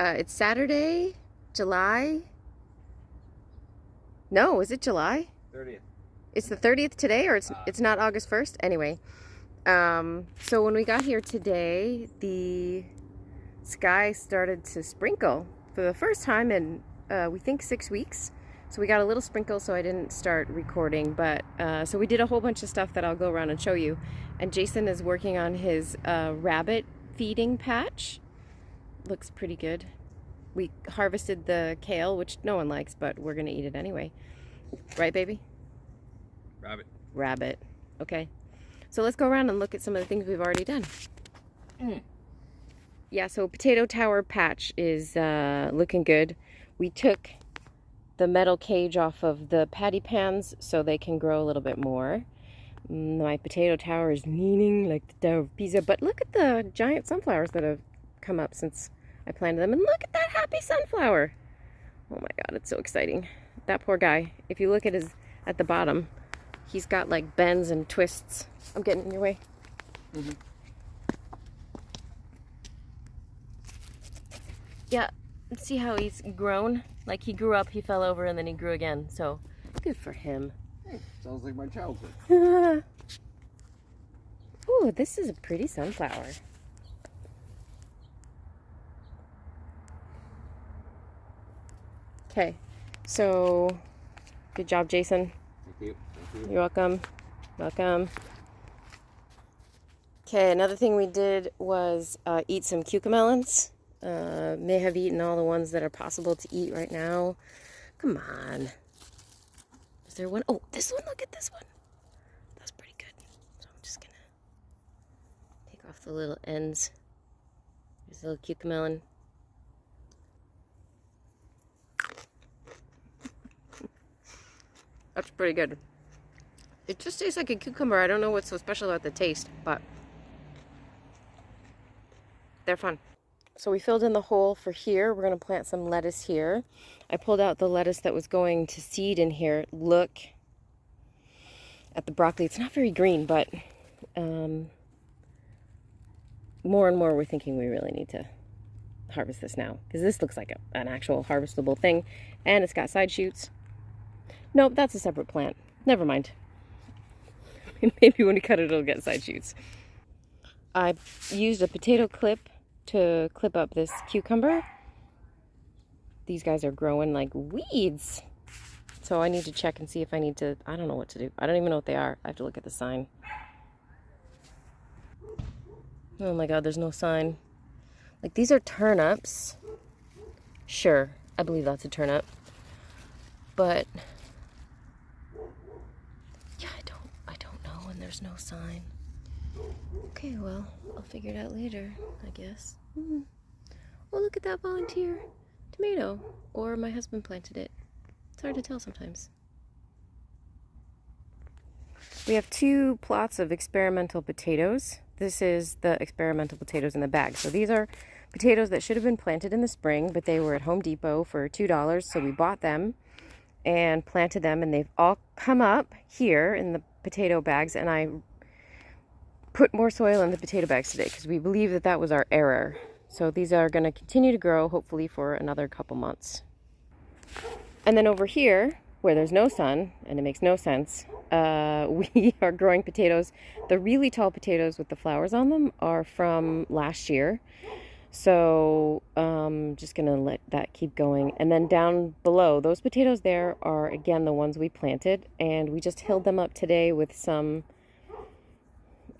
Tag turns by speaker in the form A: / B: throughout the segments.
A: It's Saturday, July. No, is it July?
B: 30th.
A: It's the 30th today, or it's not August 1st? Anyway, so when we got here today, the sky started to sprinkle for the first time in, we think 6 weeks. So we got a little sprinkle, so I didn't start recording, but so we did a whole bunch of stuff that I'll go around and show you. And Jason is working on his rabbit feeding patch. Looks pretty good. We harvested the kale, which no one likes, but we're gonna eat it anyway. Right, baby?
B: Rabbit.
A: Rabbit. Okay. So let's go around and look at some of the things we've already done. Yeah, so potato tower patch is looking good. We took the metal cage off of the patty pans so they can grow a little bit more. My potato tower is leaning like the Tower of Pisa, but look at the giant sunflowers that have come up since I planted them, and look at that happy sunflower. Oh my god, it's so exciting. That poor guy, if you look at the bottom, he's got like bends and twists. I'm getting in your way. Yeah, see how he's grown? Like he grew up, he fell over, and then he grew again. So good for him.
B: Hey, sounds like my childhood.
A: Ooh, this is a pretty sunflower. Okay, so good job, Jason.
B: Thank you. Thank you.
A: You're welcome. Welcome. Okay, another thing we did was eat some cucamelons. May have eaten all the ones that are possible to eat right now. Come on. Is there one? Oh, this one. Look at this one. That's pretty good. So I'm just gonna take off the little ends. There's a little cucamelon. That's pretty good. It just tastes like a cucumber. I don't know what's so special about the taste, but they're fun. So we filled in the hole for here. We're going to plant some lettuce here. I pulled out the lettuce that was going to seed in here. Look at the broccoli. It's not very green, but more and more we're thinking we really need to harvest this now, because this looks like an actual harvestable thing, and it's got side shoots. Nope, that's a separate plant. Never mind. Maybe when we cut it, it'll get side shoots. I used a potato clip to clip up this cucumber. These guys are growing like weeds. So I need to check and see if I need to, I don't know what to do. I don't even know what they are. I have to look at the sign. Oh my god, there's no sign. Like, these are turnips. Sure, I believe that's a turnip. But yeah, I don't know, and there's no sign. Okay, well, I'll figure it out later, I guess. Oh, look at that volunteer tomato. Or my husband planted it. It's hard to tell sometimes. We have 2 plots of experimental potatoes. This is the experimental potatoes in the bag. So these are potatoes that should have been planted in the spring, but they were at Home Depot for $2, so we bought them and planted them, and they've all come up here in the potato bags, and I put more soil in the potato bags today because we believe that that was our error. So these are going to continue to grow, hopefully for another couple months. And then over here, where there's no sun, and it makes no sense, we are growing potatoes. The really tall potatoes with the flowers on them are from last year. So just going to let that keep going. And then down below, those potatoes there are, again, the ones we planted. And we just hilled them up today with some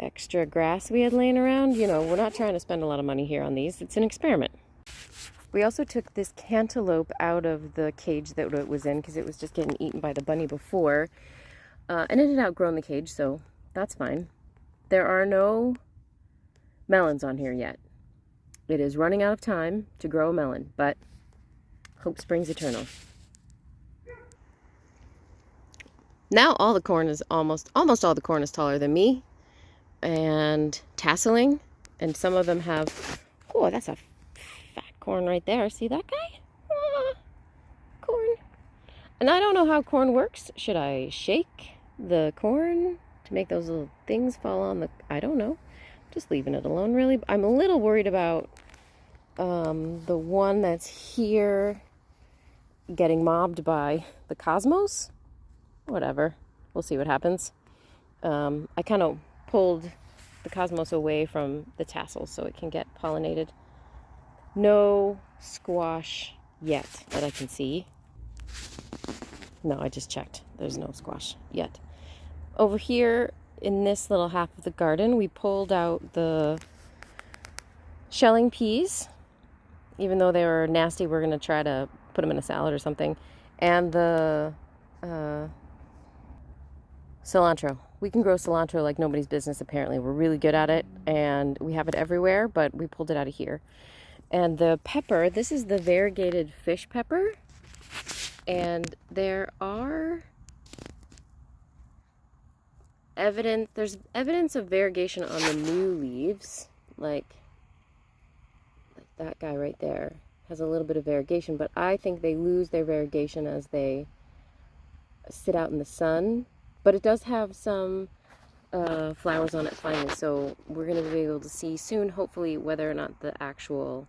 A: extra grass we had laying around. You know, we're not trying to spend a lot of money here on these. It's an experiment. We also took this cantaloupe out of the cage that it was in because it was just getting eaten by the bunny before. And it had outgrown the cage, so that's fine. There are no melons on here yet. It is running out of time to grow a melon, but hope springs eternal. Now all the corn is almost all the corn is taller than me and tasseling, and some of them have, oh, that's a fat corn right there. See that guy? Ah, corn. And I don't know how corn works. Should I shake the corn to make those little things fall on the, I don't know. Just leaving it alone, really. I'm a little worried about The one that's here getting mobbed by the cosmos. Whatever. We'll see what happens. I kind of pulled the cosmos away from the tassels so it can get pollinated. No squash yet that I can see. No, I just checked. There's no squash yet. Over here in this little half of the garden, we pulled out the shelling peas. Even though they were nasty, we're going to try to put them in a salad or something. And the cilantro. We can grow cilantro like nobody's business, apparently. We're really good at it, and we have it everywhere, but we pulled it out of here. And the pepper, this is the variegated fish pepper. And there's evidence of variegation on the new leaves, like that guy right there has a little bit of variegation, but I think they lose their variegation as they sit out in the sun. But it does have some flowers on it finally, so we're going to be able to see soon, hopefully, whether or not the actual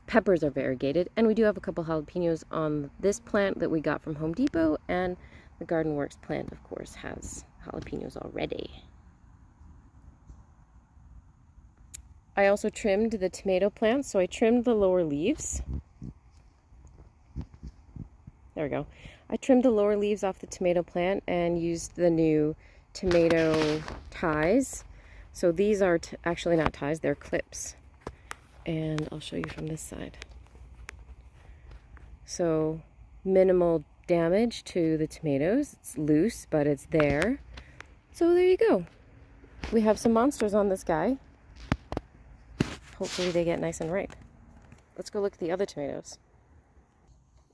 A: peppers are variegated. And we do have a couple jalapenos on this plant that we got from Home Depot, and the Garden Works plant, of course, has jalapenos already. I also trimmed the tomato plants, so I trimmed the lower leaves. There we go. I trimmed the lower leaves off the tomato plant and used the new tomato ties. So these are actually not ties, they're clips. And I'll show you from this side. So minimal damage to the tomatoes. It's loose, but it's there. So there you go. We have some monsters on this guy. Hopefully they get nice and ripe. Let's go look at the other tomatoes.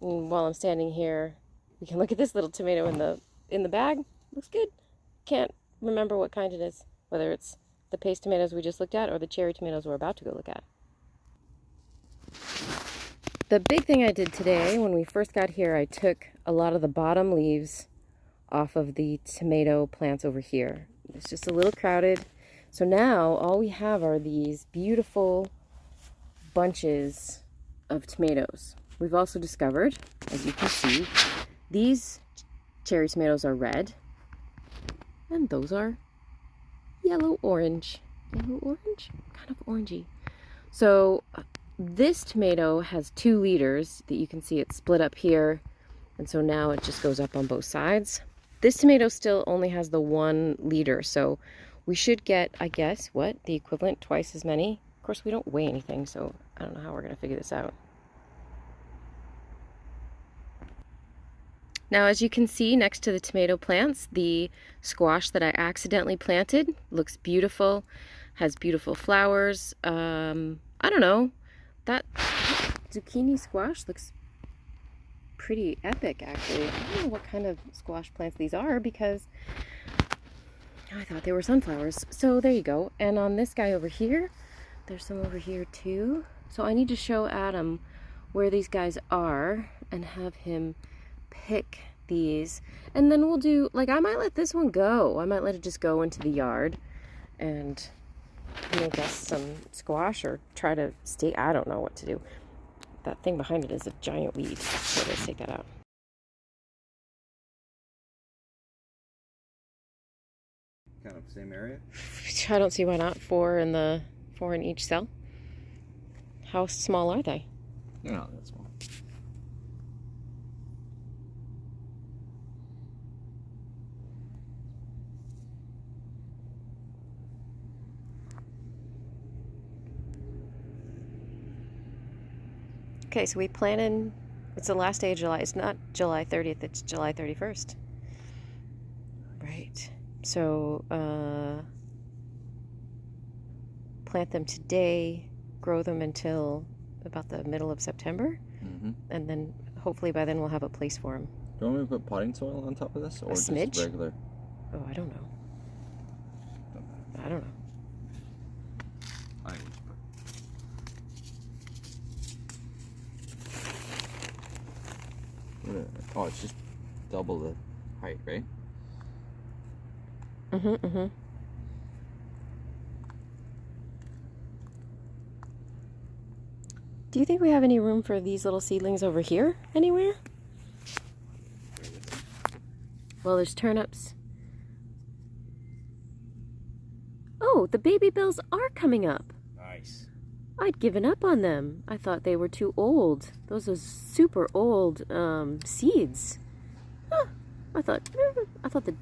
A: And while I'm standing here, we can look at this little tomato in the bag. Looks good. Can't remember what kind it is, whether it's the paste tomatoes we just looked at or the cherry tomatoes we're about to go look at. The big thing I did today, when we first got here, I took a lot of the bottom leaves off of the tomato plants over here. It's just a little crowded. So now all we have are these beautiful bunches of tomatoes. We've also discovered, as you can see, these cherry tomatoes are red, and those are yellow-orange. Yellow-orange? Kind of orangey. So this tomato has 2 leaders that you can see it split up here, and so now it just goes up on both sides. This tomato still only has the 1 leader, so we should get, I guess, the equivalent, twice as many. Of course, we don't weigh anything, so I don't know how we're going to figure this out. Now, as you can see next to the tomato plants, the squash that I accidentally planted looks beautiful, has beautiful flowers. I don't know, that zucchini squash looks pretty epic, actually. I don't know what kind of squash plants these are because I thought they were sunflowers. So there you go. And on this guy over here, there's some over here too. So I need to show Adam where these guys are and have him pick these, and then we'll do, like, I might let this one go. I might let it just go into the yard and, you know, guess some squash or try to stay. I don't know what to do. That thing behind it is a giant weed, so let's take that out.
B: Kind of same area?
A: I don't see why not. 4 in each cell. How small are they?
B: They're not that small.
A: Okay, so we planted, it's the last day of July. It's not July 30th, it's July 31st. Right. So, plant them today, grow them until about the middle of September, and then hopefully by then we'll have a place for them.
B: Do you want me to put potting soil on top of this, or just regular?
A: Oh, I don't know. I don't know.
B: I Oh, it's just double the height, right?
A: Do you think we have any room for these little seedlings over here anywhere? Well, there's turnips. Oh, the baby bells are coming up.
C: Nice.
A: I'd given up on them. I thought they were too old. Those are super old seeds. Huh. I thought the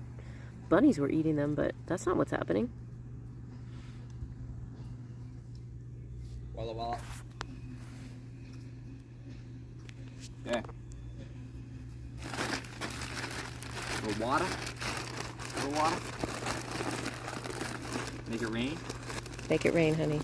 A: bunnies were eating them, but that's not what's happening.
B: Walla walla. Yeah. Little water. Little water. Make it rain.
A: Make it rain, honey.